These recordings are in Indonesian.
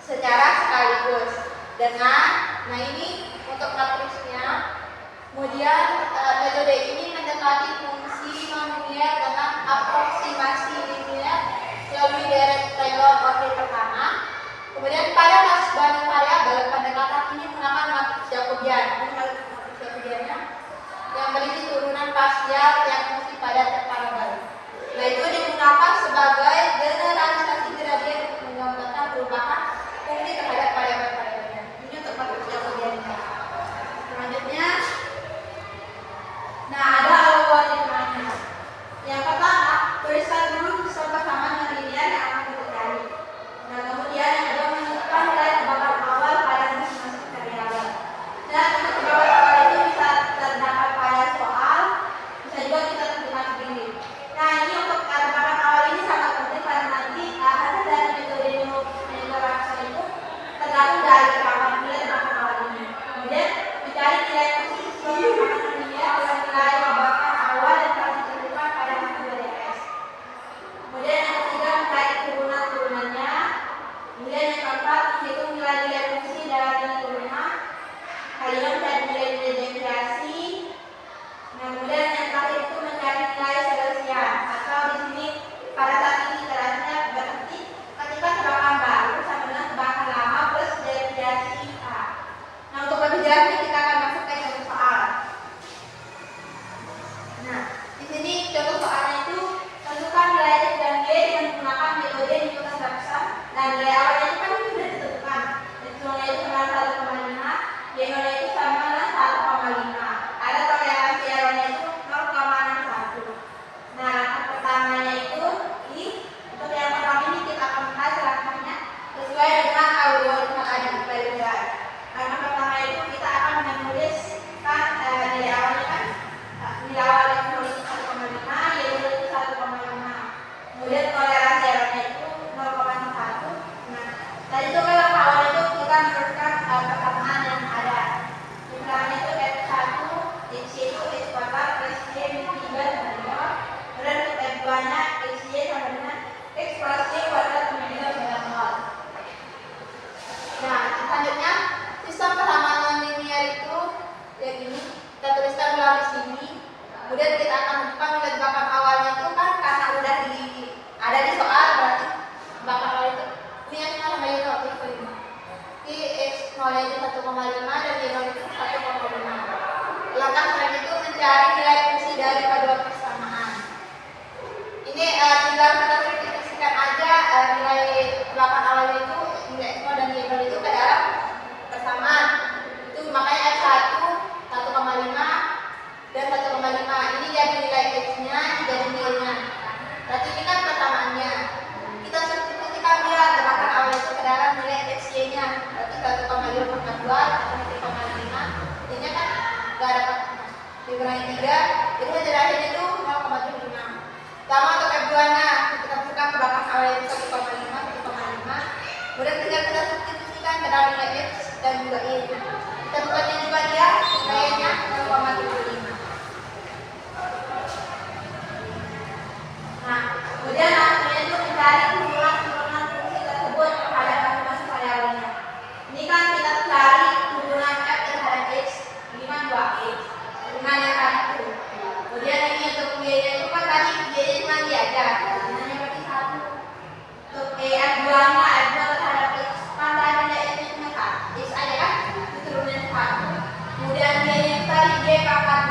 secara sekaligus dengan, nah ini untuk matrisnya. Kemudian metode ini mendekati fungsi non-linier dengan aproksimasi linier melalui deret Taylor orbit pertama. Kemudian pada kelas banding variabel, pendekatan ini menggunakan matriks Jacobian. Ini matriks Jacobiannya yang berisi turunan parsial yang fungsi pada parabel. Nah, itu digunakan sebagai generalisasi gradien untuk menggambarkan perubahan fungsi terhadap variabel-variabelnya. Ini untuk matriks Jacobiannya. Selanjutnya, nah ada algoritmanya. Yang pertama, tuliskan dulu sistem persamaan yang linear yang akan kita cari. Nah, kemudian yang kedua, menentukan nilai tebakan awal pada masing-masing variabel. Dan untuk tebakan awal itu bisa terdapat pada soal, bisa juga kita tentukan sendiri. Nah, ini untuk tebakan awal ini sangat penting karena nanti hasil dari metode menyelaraskan itu tergantung dari tebakan nilai tebakan awal ini. Kemudian mencari nilai posisi tebakan linear dengan nilai tebakan awal yang telah ditentukan pada hasil dari S. Kemudian yang ketiga, mencari turunan-turunannya. Kemudian yang keempat, menghitung nilai-nilai fungsi dari turunan. Kelima, mencari nilai-nilai deviasi. Nah, kemudian yang terakhir itu mencari nilai selesian. Atau di sini pada saat ini jelasnya berarti ketika tebakan baru sama dengan tebakan lama plus deviasi A. Nah, untuk lebih jelasnya kita akan masuk ke contoh soal. Nah, di sini contoh soalnya itu tentukan nilai X dan Y dengan menggunakan metode Newton-Raphson. Dan nilai awalnya itu kan sudah ditentukan. X0-nya itu sama 1,5, Y0-nya itu sama dengan 1,5. Ada toleransi errornya itu 0,61. Nah, langkah pertamanya itu untuk yang pertama ini kita akan bahas langkahnya sesuai dengan algoritma tadi belajar. Langkah pertama itu kita akan menuliskan nilai awalnya kan nilai awal X0 itu 1,5, Y0 itu 1,5. Kemudian toleransi errornya itu 0,1. Nah, tadi itu kalau awal itu kita meneruskan persamaan yang ada. Misalnya itu F1, XY itu X kuadrat plus Y min 3 sama 2. Kemudian untuk F2-nya XY sama dengan X plus Y kuadrat min 3 sama 0. Nah, selanjutnya sistem persamaan non-linear itu yang ini kita tuliskan melalui sini. Kemudian kita akan menentukan nilai tebakan awalnya itu kan karena udah ada di soal, berarti tebakan awal itu ini X0 sama Y0 itu 5. Di X0 itu 1,5 dan Y0 itu 1,5. Langkah selanjutnya itu mencari nilai fungsi dari kedua persamaan. Ini tinggal kita substitusikan aja nilai tebakan awalnya itu nilai X0 dan Y0 itu ke dalam persamaan. Itu makanya F1 1,5 dan 1,5. Ini jadi nilai X-nya, ini jadi Y-nya. Berarti ini kan persamaannya. Kita substitusikan dia tebakan awal itu ke dalam nilai XY-nya. Berarti 1,5 tambah 2 sama 3,5. Ini kan enggak dapat dikurangi 3. Jadi hasil akhirnya itu 0,75. Sama untuk F2-nya, kita masukkan tebakan awal itu 1,5, 1,5. Kemudian tinggal kita substitusikan ke dalam nilai X dan juga Y. Kita buatnya juga dia nilainya 0,75. Nah, kemudian hasilnya itu mencari turunan fungsi tersebut terhadap masing-masing variabelnya. Ini kan kita cari turunan F terhadap X dengan 2X dengan yang tadi itu. Kemudian ini untuk Y-nya itu kan tadi Y-nya cuma dia aja. Turunan yang berarti 1. Untuk F2-nya F2 terhadap X kan tadi X-nya cuma X aja kan? Itu turunan 1. Kemudian Y-nya tadi Y pangkat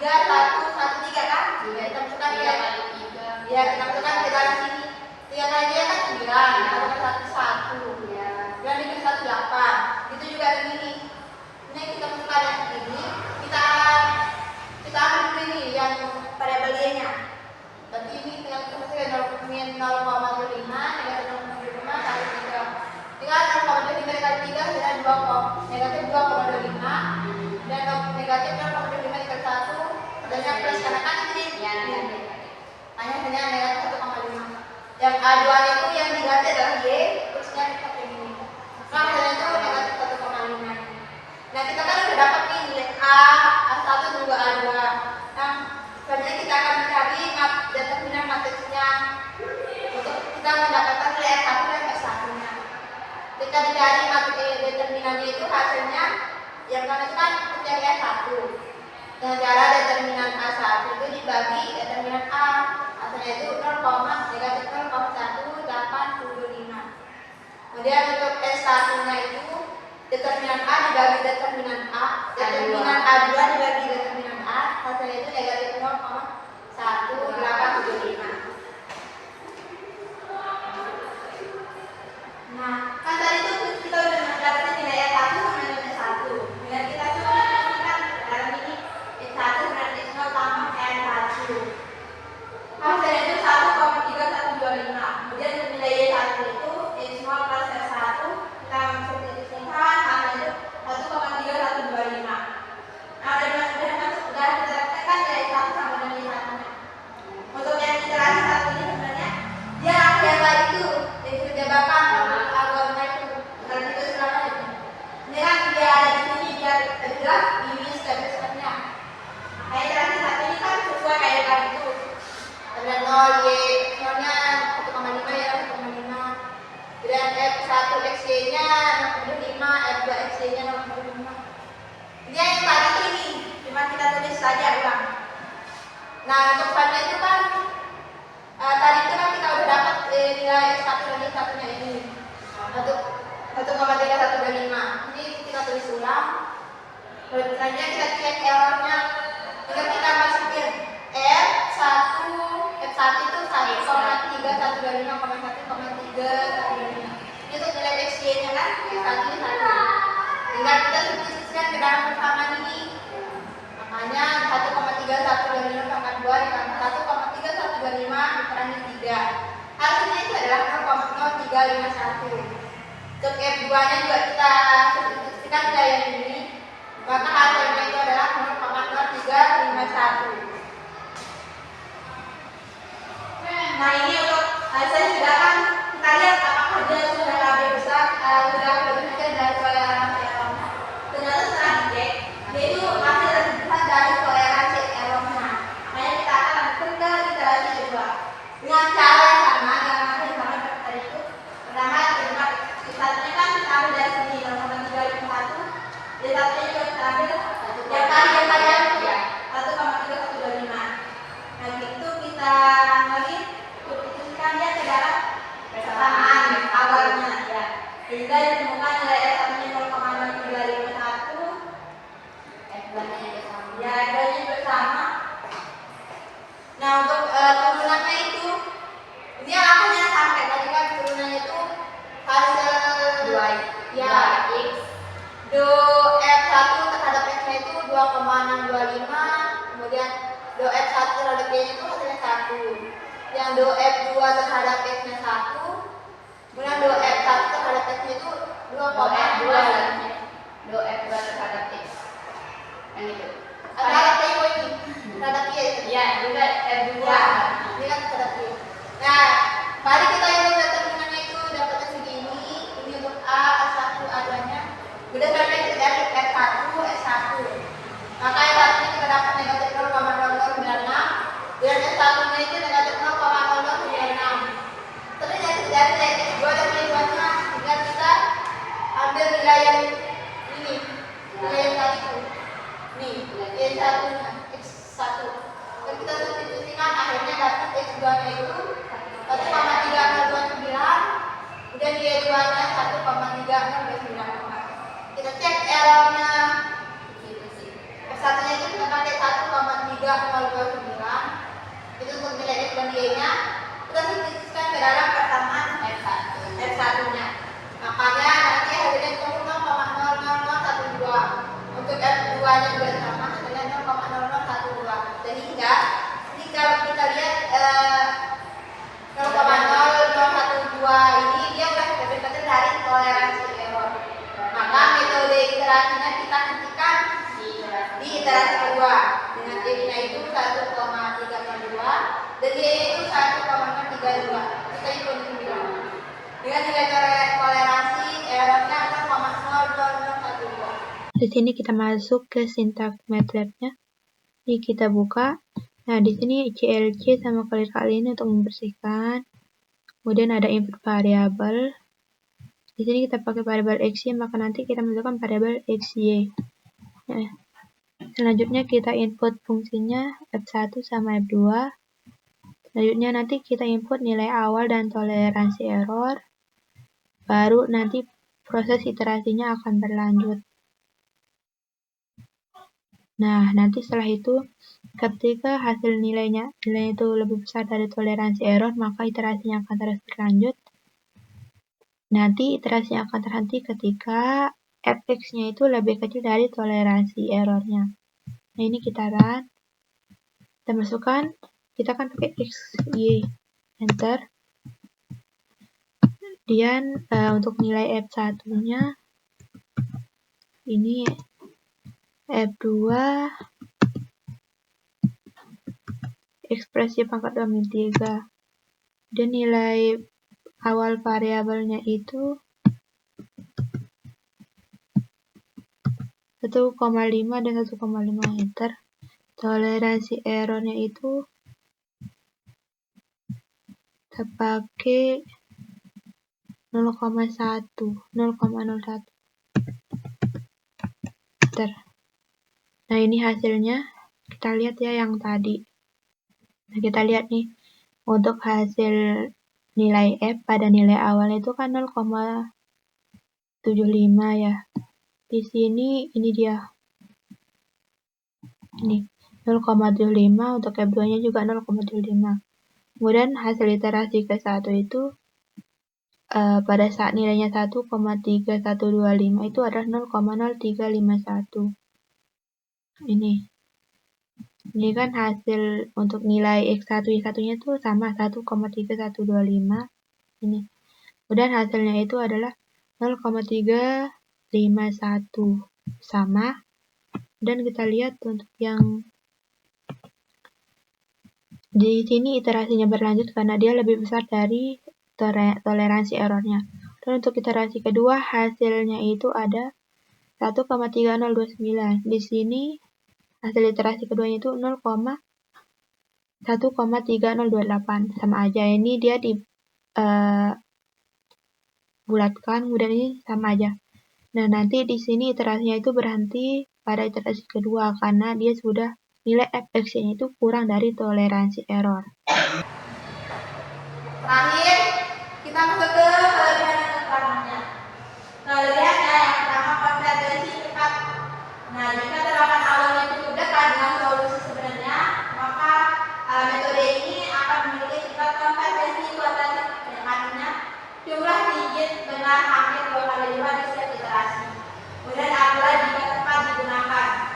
1,13 kan? Iya, Kita masukkan 3 ya. kali 3. Ya, kita masukkan ke dalam sini. 3 kali 3 kan 9. Kita masukkan 1. Ya. Dan ini 18. Itu juga ada ini. Ini kita masukkan yang ini. Kita ambil dulu ini yang variabel y-nya. Berarti ini tinggal kita masukkan 0,25 negatif 0,25 kali 3. Tinggal 0,25 kali 3 sudah negatif 2,25 dan negatif 0,25 dikali 1 adanya plus karena kan ini hanya negatif 1,5. Yang A2 itu yang diganti adalah y, terusnya kita pakai ini. Nah, hasilnya itu negatif 1,5. Nah, kita kan udah dapat nih nilai A1 dan juga A2. Nah, selanjutnya kita akan mencari determinan matriksnya untuk kita mendapatkan nilai S1 dan S1-nya. Kita dicari determinannya itu hasilnya yang kami itu kan mencari S1. Dengan cara determinan A1 itu dibagi determinan A. Hasilnya itu 0,-0,185. Kemudian untuk S1-nya itu determinan A dibagi determinan A, determinan A2 dibagi determinan A, hasilnya itu negatif 0,1875. Nah, kan tadi itu kita udah mendapatkan nilai S1 sama nilai S1. Dengan kita coba kan dalam ini S1 berarti 0 tambah S1. Hasilnya itu 1,3125. Kemudian untuk nilai Y1 itu S0 plus S1 kita substitusikan hasilnya itu 1,3125. Nah, udah kita dapatkan nilai 1 sama dengan nilai 1-nya. Untuk yang iterasi satu ini sebenarnya dia yang tadi itu yang sudah dijabarkan algoritma itu dan itu selama itu. Ini kan dia ada di sini biar jelas ini step-stepnya. Nah, iterasi satu ini kan sesuai kayak tadi itu. Ada 0 y, 0-nya 1,5 ya 1,5. Dan f1 xy-nya 65, f2 xy-nya 65. Dia yang tadi ini, cuma kita tulis saja ulang. Nah, untuk selanjutnya itu kan tadi itu kan kita udah dapat nilai S1 dan S1-nya ini 1,3125. Ini kita tulis ulang. Selanjutnya kita cek errornya. Jika kita masukin F1 itu 1,3125,1,325. Ini untuk nilai XY-nya kan S1 ini 1. Tinggal kita substitusikan ke dalam persamaan ini. Makanya 1,3125 pangkat 2 ditambah 1,3125 dikurangi 3. Hasilnya itu adalah 0,0351. Untuk F2-nya juga kita substitusikan nilai yang ini. Maka hasilnya itu adalah 0,0351. Nah, ini untuk hasil sudah kan kita lihat apakah dia sudah lebih besar, sudah lebih kecil dari toleransi errornya. Ternyata setelah dicek, dia itu masih lebih besar dari toleransi errornya. Makanya kita akan lanjutkan ke iterasi kedua dengan cara yang sama, yang masih sama seperti tadi itu. Pertama, satunya kan kita ambil dari sini 0,351, di satunya juga kita ambil yang tadi ya 1,3125. Nah, itu kita lagi substitusikan dia ke dalam persamaan awalnya ya. Sehingga ditemukan nilai S1-nya 0,0351. F2-nya juga sama. Ya, F2-nya juga sama. Nah, untuk turunannya itu ini angkanya sampai tadi kan turunannya itu hasil 2 ya X do F1 terhadap X-nya itu 2,625, kemudian do F1 terhadap Y-nya itu hasilnya 1. Yang do F2 terhadap X-nya 1, kemudian do F1 terhadap X-nya itu 2,2. Do F2 terhadap X. Yang itu. Terhadap Y ini, terhadap Y. Iya, juga F2. Ya, ini kan terhadap Y. Nah, mari kita hitung determinannya itu dapatnya segini. Ini untuk A1, A2-nya. Berdasarkan dari F1, S1. Maka S1-nya kita dapat negatif 0,0096. Dan S1-nya itu negatif 0,0096. Terus dari S2 dan Y2-nya tinggal kita ambil nilai yang ini. Nilai yang tadi itu. Nih, Y1-nya, X1. Dan kita substitusikan akhirnya dapat X2-nya itu 1,3029. Kemudian Y2-nya 1,3029. Kita cek errornya. F1-nya itu kita pakai 1,3 3,29 itu untuk nilai X dan Y-nya kita titikkan ke dalam persamaan F1-nya. Makanya nanti hasilnya itu 0,00012. Untuk F2-nya juga sama, hasilnya 0,0012. Sehingga ini kalau kita lihat 0,0012 ini dia udah lebih kecil dari toleransi error. Maka metode iterasinya kita hentikan di iterasi kedua dengan Y-nya itu 1,302 dan Y-nya itu 1,032. Kita hitung dengan nilai toleransi errornya 0,00012. Di sini kita masuk ke sintak MATLAB-nya. Ini kita buka. Nah, di sini CLC sama clear kali ini untuk membersihkan. Kemudian ada input variabel. Di sini kita pakai variabel XY, maka nanti kita masukkan variabel XY. Nah, selanjutnya kita input fungsinya F1 sama F2. Selanjutnya nanti kita input nilai awal dan toleransi error. Baru nanti proses iterasinya akan berlanjut. Nah, nanti setelah itu ketika hasil nilai itu lebih besar dari toleransi error, maka iterasinya akan terus berlanjut. Nanti iterasinya akan terhenti ketika fx-nya itu lebih kecil dari toleransi errornya. Nah, ini kita run. Kita masukkan, kita kan pakai x, y, enter. Kemudian untuk nilai f1-nya ini F2 ekspresi pangkat 2-3. Dan nilai awal variabelnya itu 1,5 dan 1,5 meter. Toleransi errornya itu kita pakai 0,01 meter. Nah, ini hasilnya. Kita lihat ya yang tadi. Nah, kita lihat nih. Untuk hasil nilai F pada nilai awal itu kan 0,75 ya. Di sini ini dia. Ini 0,75, untuk F2-nya juga 0,75. Kemudian hasil iterasi ke-1 itu pada saat nilainya 1,3125 itu adalah 0,0351. Ini kan hasil untuk nilai X1 Y1-nya itu sama 1,3125. Ini. Kemudian hasilnya itu adalah 0,351 sama. Dan kita lihat untuk yang di sini iterasinya berlanjut karena dia lebih besar dari toleransi errornya. Dan untuk iterasi kedua hasilnya itu ada 1,3029. Di sini hasil iterasi keduanya itu 1,3028. Sama aja, ini dia bulatkan, kemudian ini sama aja. Nah, nanti di sini iterasinya itu berhenti pada iterasi kedua karena dia sudah nilai fx-nya itu kurang dari toleransi error. Terakhir, kita masuk ke kelebihan dan kekurangannya. Kelebihannya yang pertama konvergensi cepat. Nah, jika terapan awalnya cukup dekat dengan solusi sebenarnya, maka metode ini akan memiliki tingkat konvergensi kualitatif, yang artinya jumlah digit benar hampir 2 kali lipat di setiap iterasi. Kemudian adalah jika tepat digunakan.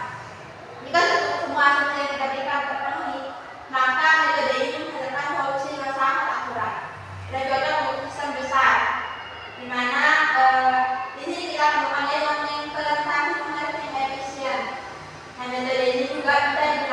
Jika semua asumsi yang kita berikan terpenuhi, maka metode ini menghasilkan solusi yang sangat akurat dan cocok untuk sistem besar, di mana di sini kita akan menggunakan nomenklatasi yang efisien. Nah, metode ini juga bisa